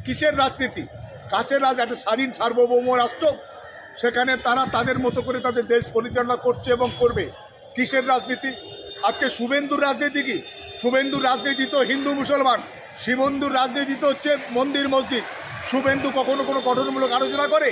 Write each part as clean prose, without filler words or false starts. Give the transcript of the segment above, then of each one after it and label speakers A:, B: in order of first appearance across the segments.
A: কিসের রাজনীতি? কাছের একটা স্বাধীন সার্বভৌম রাষ্ট্র, সেখানে তারা তাদের মতো করে তাদের দেশ পরিচালনা করছে এবং করবে। কিসের রাজনীতি? আজকে শুভেন্দুর রাজনীতি কি? শুভেন্দুর রাজনীতি তো হিন্দু মুসলমান, শিবন্দুর রাজনীতি তো হচ্ছে মন্দির মসজিদ। শুভেন্দু কখনো কোনো গঠনমূলক আলোচনা করে?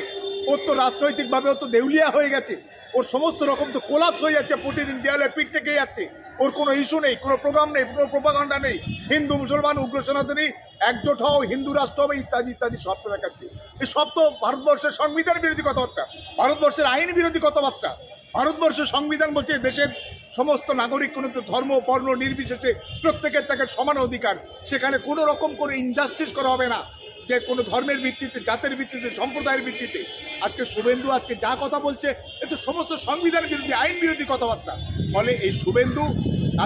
A: ওর তো রাজনৈতিকভাবে ও তো দেউলিয়া হয়ে গেছে, ওর সমস্ত রকম তো কোলাপস হয়ে যাচ্ছে, প্রতিদিন দেয়ালে পিঠ থেকে যাচ্ছে। ওর কোনো ইস্যু নেই, কোনো প্রোগ্রাম নেই, কোনো প্রোপাগান্ডা নেই। হিন্দু মুসলমান উগ্র সনাতনী একজোট হও, হিন্দু রাষ্ট্র হবে, ইত্যাদি ইত্যাদি সব তো দেখাচ্ছে। এই সব তো ভারতবর্ষের সংবিধান বিরোধী কথাবার্তা, ভারতবর্ষের আইন বিরোধী কথাবার্তা। ভারতবর্ষের সংবিধান বলছে দেশের সমস্ত নাগরিক কোনো ধর্ম বর্ণ নির্বিশেষে প্রত্যেকের তাকে সমান অধিকার, সেখানে কোনো রকম কোনো ইনজাস্টিস করা হবে না, যে কোনো ধর্মের ভিত্তিতে, জাতের ভিত্তিতে, সম্প্রদায়ের ভিত্তিতে। আজকে শুভেন্দু আজকে যা কথা বলছে এ তো সমস্ত সংবিধান বিরোধী, আইন বিরোধী কথাবার্তা। ফলে এই শুভেন্দু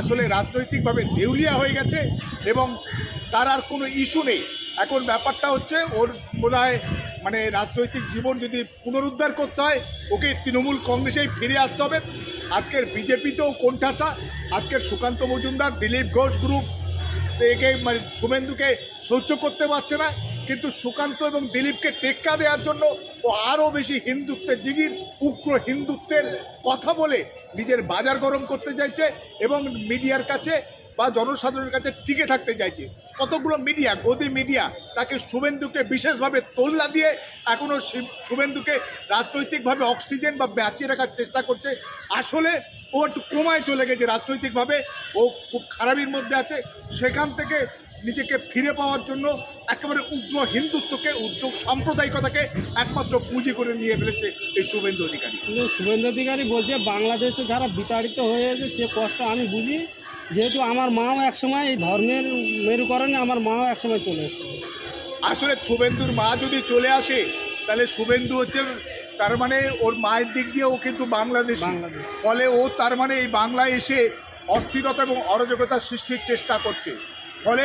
A: আসলে রাজনৈতিকভাবে দেউলিয়া হয়ে গেছে এবং তার আর কোনো ইস্যু নেই। এখন ব্যাপারটা হচ্ছে ওর বোধহয় মানে রাজনৈতিক জীবন যদি পুনরুদ্ধার করতে হয় ওকে তৃণমূল কংগ্রেসেই ফিরে আসতে হবে। আজকের বিজেপিতেও কোণঠাসা, আজকের সুকান্ত মজুমদার, দিলীপ ঘোষ গ্রুপ একে মানে শুভেন্দুকে সহ্য করতে পারছে না, কিন্তু সুকান্ত এবং দিলীপকে টেক্কা দেওয়ার জন্য ও আরও বেশি হিন্দুত্বের জিগির, উগ্র হিন্দুত্বের কথা বলে নিজের বাজার গরম করতে চাইছে এবং মিডিয়ার কাছে বা জনসাধারণের কাছে টিকে থাকতে চাইছে। কতগুলো মিডিয়া, গদি মিডিয়া তাকে শুভেন্দুকে বিশেষভাবে তোল্লা দিয়ে এখনও শুভেন্দুকে রাজনৈতিকভাবে অক্সিজেন বা বাঁচিয়ে রাখার চেষ্টা করছে। আসলে ও একটু ক্রমায় চলে গেছে রাজনৈতিকভাবে, ও খুব খারাপির মধ্যে আছে। সেখান থেকে নিজেকে ফিরে পাওয়ার জন্য একেবারে উগ্র হিন্দুত্বকে, উগ্র সাম্প্রদায়িকতাকে একমাত্র পুঁজি করে নিয়ে ফেলেছে এই শুভেন্দু অধিকারী।
B: শুভেন্দু অধিকারী বলছে বাংলাদেশে যারা বিতাড়িত হয়েছে সে কষ্ট আমি বুঝি, যেহেতু আমার মাও একসময় এই ধর্মের মেরুকরণে আমার মাও একসময় চলে এসেছে।
A: আসলে শুভেন্দুর মা যদি চলে আসে তাহলে শুভেন্দু হচ্ছে তার মানে ওর মায়ের দিক দিয়ে ও কিন্তু বাংলাদেশ, ফলে ও তার মানে এই বাংলায় এসে অস্থিরতা এবং অরাজকতা সৃষ্টির চেষ্টা করছে। ফলে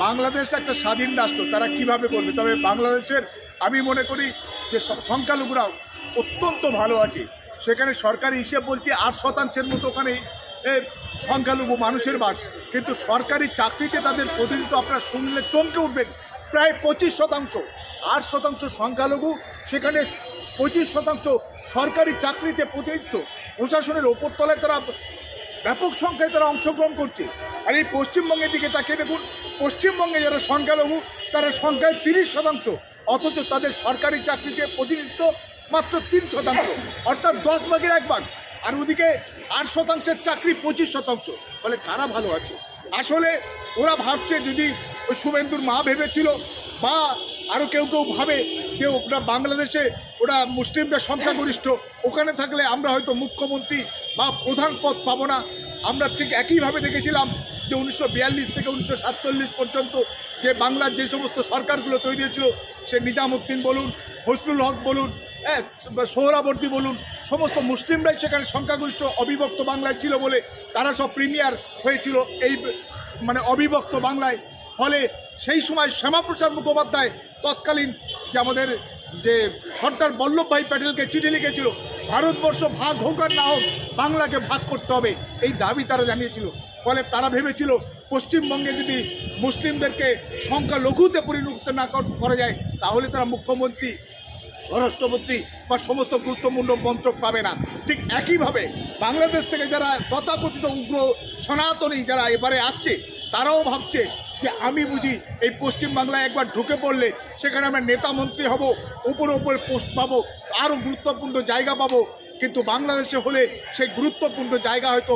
A: বাংলাদেশ একটা স্বাধীন রাষ্ট্র, তারা কিভাবে করবে? তবে বাংলাদেশের আমি মনে করি যে সংখ্যালঘুরাও অত্যন্ত ভালো আছে। সেখানে সরকারি হিসেব বলছে 8% মতো ওখানে সংখ্যালঘু মানুষের বাস, কিন্তু সরকারি চাকরিতে তাদের প্রতিনিধিত্ব আপনারা শুনলে চমকে উঠবেন, প্রায় 25%। 8% সংখ্যালঘু, সেখানে 25% সরকারি চাকরিতে প্রতিনিধিত্ব। প্রশাসনের ওপরতলায় তারা ব্যাপক সংখ্যায় তারা অংশগ্রহণ করছে। আর এই পশ্চিমবঙ্গের দিকে তাকিয়ে দেখুন, পশ্চিমবঙ্গে যারা সংখ্যালঘু তারা সংখ্যায় 30%, অথচ তাদের সরকারি চাকরিতে প্রতিনিধিত্ব মাত্র 3%, অর্থাৎ 10 ভাগের 1 ভাগ। আর ওদিকে 8%-এর চাকরি 25%। ফলে কারা ভালো আছে? আসলে ওরা ভাবছে, যদি ওই শুভেন্দুর মা ভেবেছিল বা আরও কেউ কেউ ভাবে যে ওরা বাংলাদেশে ওরা মুসলিমরা সংখ্যাগরিষ্ঠ, ওখানে থাকলে আমরা হয়তো মুখ্যমন্ত্রী বা প্রধান পদ পাবো না। আমরা ঠিক একইভাবে দেখেছিলাম যে 1942 থেকে 1947 পর্যন্ত যে বাংলার যে সমস্ত সরকারগুলো তৈরি হয়েছিল, সে নিজামুদ্দিন বলুন, ফজলুল হক বলুন, সোহরাবর্দী বলুন, সমস্ত মুসলিমরাই সেখানে সংখ্যাগরিষ্ঠ অবিভক্ত বাংলায় ছিল বলে তারা সব প্রিমিয়ার হয়েছিল এই মানে অবিভক্ত বাংলায়। ফলে সেই সময় শ্যামাপ্রসাদ মুখোপাধ্যায় তৎকালীন যে আমাদের যে সর্দার বল্লভভাই প্যাটেলকে চিঠি লিখেছিল, ভারতবর্ষ ভাগ হোক আর না হোক বাংলাকে ভাগ করতে হবে, এই দাবি তারা জানিয়েছিল। ফলে তারা ভেবেছিল পশ্চিমবঙ্গে যদি মুসলিমদেরকে সংখ্যালঘুতে পরিণত না করা যায় তাহলে তারা মুখ্যমন্ত্রী, স্বরাষ্ট্রমন্ত্রী বা সমস্ত গুরুত্বপূর্ণ মন্ত্রক পাবে না। ঠিক একইভাবে বাংলাদেশ থেকে যারা তথাকথিত উগ্র সনাতনী যারা এবারে আসছে, তারাও ভাবছে যে আমি বুঝি এই পশ্চিমবাংলায় একবার ঢুকে পড়লে সেখানে আমরা নেতা মন্ত্রী হব, উপরে পোস্ট পাবো, আরও গুরুত্বপূর্ণ জায়গা পাবো, কিন্তু বাংলাদেশে হলে সেই গুরুত্বপূর্ণ জায়গা হয়তো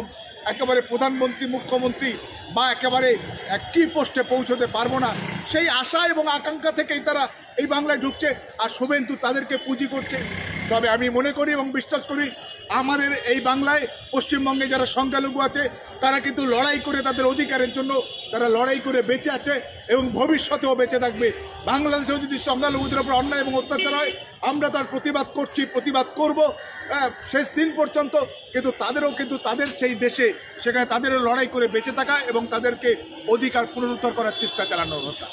A: একেবারে প্রধানমন্ত্রী, মুখ্যমন্ত্রী বা একেবারে কি পোস্টে পৌঁছতে পারবো না। সেই আশা এবং আকাঙ্ক্ষা থেকেই তারা এই বাংলায় ঢুকছে, আর শুভেন্দু তাদেরকে পুঁজি করছে। তবে আমি মনে করি এবং বিশ্বাস করি আমাদের এই বাংলায় পশ্চিমবঙ্গে যারা সংখ্যালঘু আছে তারা কিন্তু লড়াই করে তাদের অধিকারের জন্য তারা লড়াই করে বেঁচে আছে এবং ভবিষ্যতেও বেঁচে থাকবে। বাংলাদেশেও যদি সংখ্যালঘুদের উপর অন্যায় এবং অত্যাচার হয় আমরা তার প্রতিবাদ করছি, প্রতিবাদ করব শেষ দিন পর্যন্ত। কিন্তু তাদেরও কিন্তু তাদের সেই দেশে সেখানে তাদেরও লড়াই করে বেঁচে থাকা এবং তাদেরকে অধিকার পুনরুদ্ধার করার চেষ্টা চালানো দরকার।